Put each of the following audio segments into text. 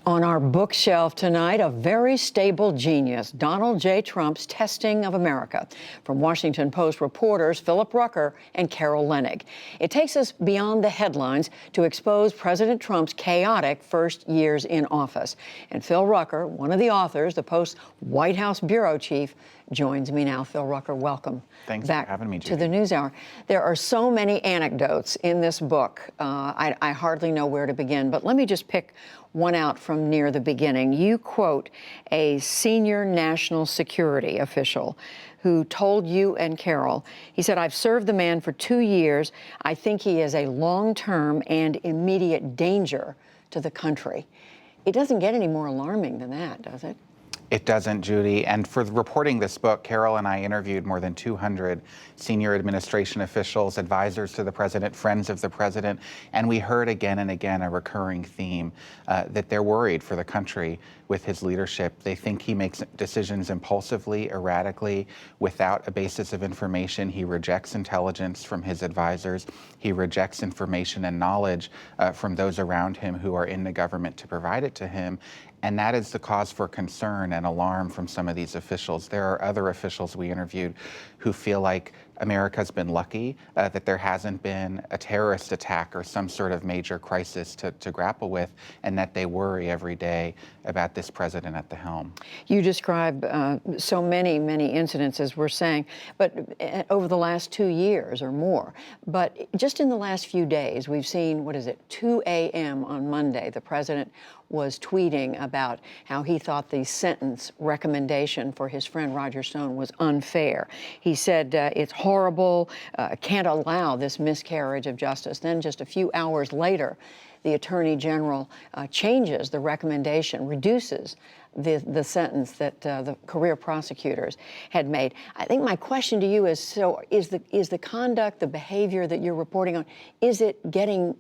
On our bookshelf tonight, a very stable genius, Donald J. Trump's Testing of America, from Washington Post reporters Philip Rucker and Carol Leonnig. It takes us beyond the headlines to expose President Trump's chaotic first years in office. And Phil Rucker, one of the authors, the Post's White House bureau chief, joins me now. Phil Rucker, welcome. Thanks back for having me, Judy. to the NewsHour. There are so many anecdotes in this book. I hardly know where to begin, but let me just pick one out from near the beginning. You quote a senior national security official who told you and Carol, he said, "I've served the man for 2 years. I think he is a long-term and immediate danger to the country." It doesn't get any more alarming than that, does it? It doesn't, Judy. And for reporting this book, Carol and I interviewed more than 200 senior administration officials, advisors to the president, friends of the president, and we heard again and again a recurring theme that they're worried for the country with his leadership. They think he makes decisions impulsively, erratically, without a basis of information. He rejects intelligence from his advisors. He rejects information and knowledge from those around him who are in the government to provide it to him. And that is the cause for concern and alarm from some of these officials. There are other officials we interviewed who feel like America's been lucky that there hasn't been a terrorist attack or some sort of major crisis to grapple with, and that they worry every day about this president at the helm. You describe so many incidents, as we're saying, but over the last 2 years or more. But just in the last few days, we've seen, 2 a.m. on Monday, the president was tweeting about how he thought the sentence recommendation for his friend Roger Stone was unfair. He said it's horrible, can't allow this miscarriage of justice. Then just a few hours later, the Attorney General changes the recommendation, reduces the sentence that the career prosecutors had made. I think my question to you is, so is the conduct, the behavior that you're reporting on, is it getting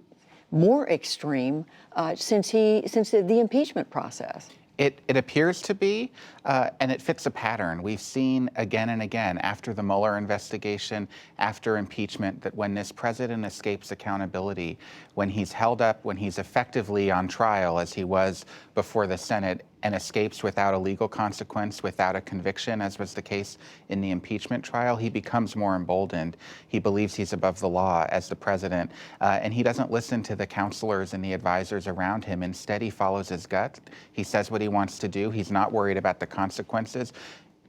more extreme since the impeachment process? It appears to be, and it fits a pattern. We've seen again and again after the Mueller investigation, after impeachment, that when this president escapes accountability, when he's held up, when he's effectively on trial, as he was before the Senate, and escapes without a legal consequence, without a conviction, as was the case in the impeachment trial, he becomes more emboldened. He believes he's above the law as the president, and he doesn't listen to the counselors and the advisors around him. Instead, he follows his gut. He says what he wants to do. He's not worried about the consequences.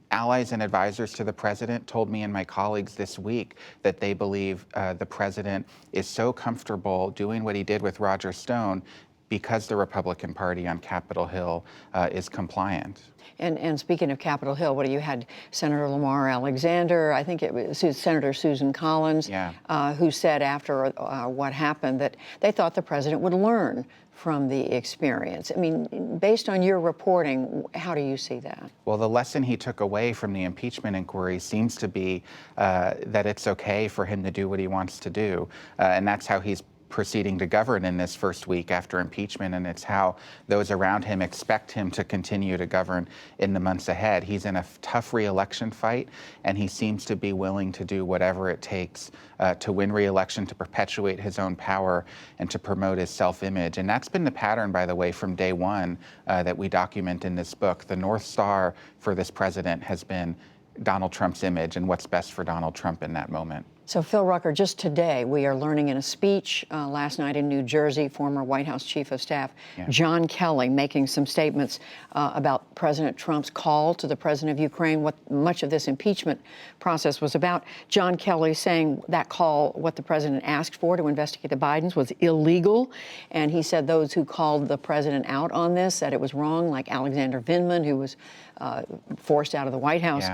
Allies and advisors to the president told me and my colleagues this week that they believe the president is so comfortable doing what he did with Roger Stone because the Republican Party on Capitol Hill is compliant. And speaking of Capitol Hill, you had Senator Lamar Alexander, I think it was Senator Susan Collins, who said after what happened that they thought the president would learn from the experience. I mean, based on your reporting, how do you see that? Well, the lesson he took away from the impeachment inquiry seems to be that it's okay for him to do what he wants to do, and that's how he's proceeding to govern in this first week after impeachment, and it's how those around him expect him to continue to govern in the months ahead. He's in a tough re-election fight, and he seems to be willing to do whatever it takes to win re-election, to perpetuate his own power, and to promote his self-image. And that's been the pattern, by the way, from day one that we document in this book. The North Star for this president has been Donald Trump's image and what's best for Donald Trump in that moment. So, Phil Rucker, just today, we are learning in a speech last night in New Jersey, former White House Chief of Staff John Kelly making some statements about President Trump's call to the president of Ukraine, what much of this impeachment process was about. John Kelly saying that call, what the president asked for to investigate the Bidens, was illegal. And he said those who called the president out on this said it was wrong, like Alexander Vindman, who was forced out of the White House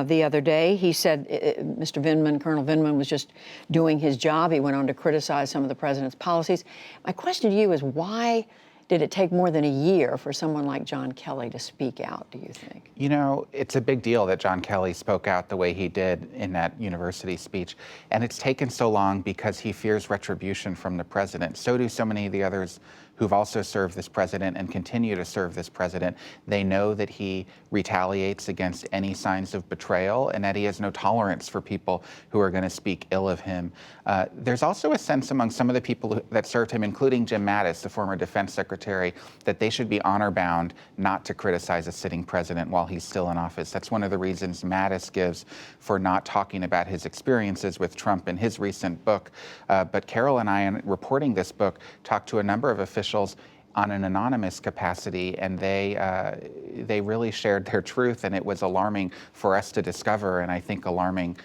the other day. He said Mr. Vindman, Colonel Vindman, was just doing his job. He went on to criticize some of the president's policies. My question to you is, why did it take more than a year for someone like John Kelly to speak out, do you think? You know, it's a big deal that John Kelly spoke out the way he did in that university speech. And it's taken so long because he fears retribution from the president. So do so many of the others who've also served this president and continue to serve this president. They know that he retaliates against any signs of betrayal and that he has no tolerance for people who are going to speak ill of him. There's also a sense among some of the people that served him, including Jim Mattis, the former defense secretary, that they should be honor bound not to criticize a sitting president while he's still in office. That's one of the reasons Mattis gives for not talking about his experiences with Trump in his recent book. But Carol and I, in reporting this book, talked to a number of officials on an anonymous capacity, and they really shared their truth, and it was alarming for us to discover, and I think alarming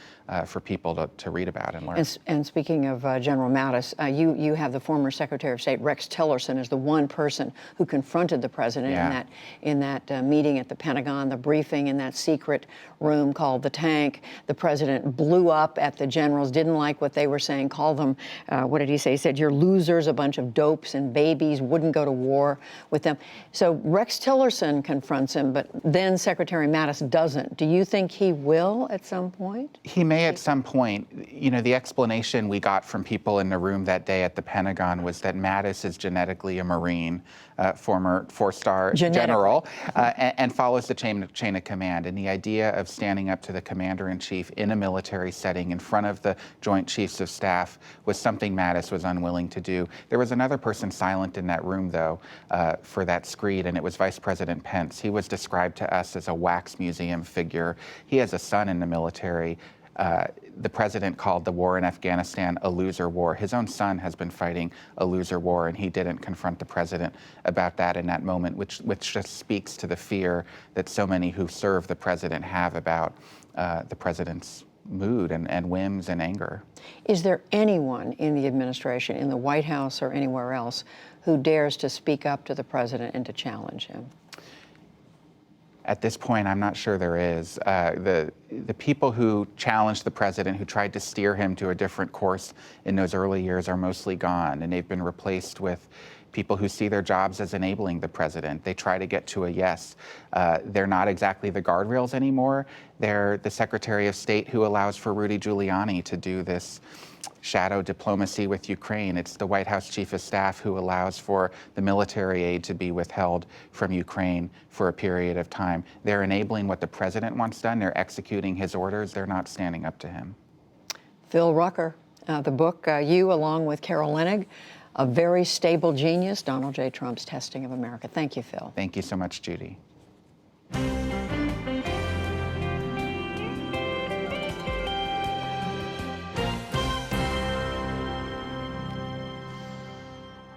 for people to read about and learn. And speaking of General Mattis, you have the former Secretary of State Rex Tillerson as the one person who confronted the president in that meeting at the Pentagon, the briefing in that secret room called the tank. The president blew up at the generals, didn't like what they were saying, called them, what did he say? He said, "You're losers, a bunch of dopes and babies, wouldn't go to war with them." So Rex Tillerson confronts him, but then Secretary Mattis doesn't. Do you think he will at some point? He may at some point. You know, the explanation we got from people in the room that day at the Pentagon was that Mattis is genetically a Marine, former four-star general, and follows the chain of command. And the idea of standing up to the commander-in-chief in a military setting in front of the Joint Chiefs of Staff was something Mattis was unwilling to do. There was another person silent in that room, though, for that screed, and it was Vice President Pence. He was described to us as a wax museum figure. He has a son in the military. The president called the war in Afghanistan a loser war. His own son has been fighting a loser war, and he didn't confront the president about that in that moment, which just speaks to the fear that so many who serve the president have about the president's mood and whims and anger. Is there anyone in the administration, in the White House or anywhere else, who dares to speak up to the president and to challenge him? At this point, I'm not sure there is. The people who challenged the president, who tried to steer him to a different course in those early years, are mostly gone, and they've been replaced with people who see their jobs as enabling the president. They try to get to a yes. They're not exactly the guardrails anymore. They're the Secretary of State who allows for Rudy Giuliani to do this shadow diplomacy with Ukraine. It's the White House Chief of Staff who allows for the military aid to be withheld from Ukraine for a period of time. They're enabling what the president wants done. They're executing his orders. They're not standing up to him. Phil Rucker, the book, you along with Carol Leonnig, A Very Stable Genius, Donald J. Trump's Testing of America. Thank you, Phil. Thank you so much, Judy.